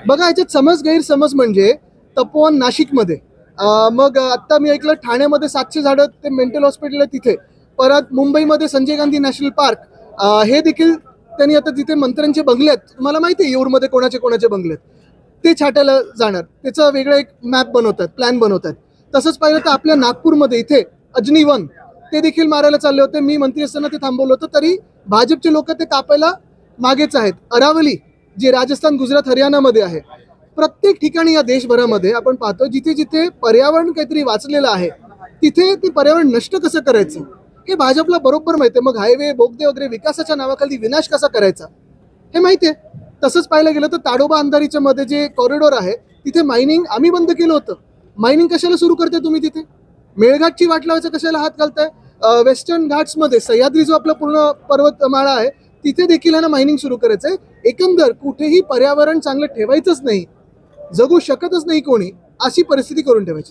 बघा, याच्यात गैरसमज म्हणजे तपोवन नाशिकमध्ये, मग आत्ता मी ऐकलं ठाण्यामध्ये 700 झाडं ते मेंटल हॉस्पिटल आहे तिथे, परत मुंबईमध्ये संजय गांधी नॅशनल पार्क, हे देखील त्यांनी आता तिथे मंत्र्यांचे बंगले आहेत, तुम्हाला माहिती आहे येऊरमध्ये कोणाचे कोणाचे बंगले आहेत, ते छाटायला जाणार, त्याचं वेगळं एक मॅप बनवतात, प्लॅन बनवतात. तसंच पाहिलं तर आपल्या नागपूरमध्ये इथे अजनी वन, ते देखील मारायला चालले होते. मी मंत्री असताना ते थांबवलं होतं, तरी भाजपचे लोक ते कापायला मागेच आहेत. अरावली जे राजस्थान, गुजरात, हरियाणामध्ये आहे, प्रत्येक ठिकाणी या देशभरामध्ये आपण पाहतो जिथे जिथे पर्यावरण काहीतरी वाचलेलं आहे तिथे ते पर्यावरण नष्ट कसं करायचं हे भाजपला बरोबर माहिती आहे. मग हायवे, बोगदे वगैरे विकासाच्या नावाखाली विनाश कसा करायचा हे माहिती आहे. तसंच पाहायला गेलं तर ताडोबा अंधारीच्या मध्ये जे कॉरिडॉर आहे तिथे मायनिंग आम्ही बंद केलं होतं. मायनिंग कशाला सुरू करते तुम्ही तिथे? मेळघाटची वाट लावायचं कशाला हात घालताय? वेस्टर्न घाट्समध्ये सह्याद्री जो आपला पूर्ण पर्वतमाळा आहे तिथे देखील आहे ना मायनिंग सुरू करायचंय. एकंदर कुठेही पर्यावरण चांगलं ठेवायचंच नाही, जगू शकतच नाही कोणी, अशी परिस्थिती करून ठेवायची.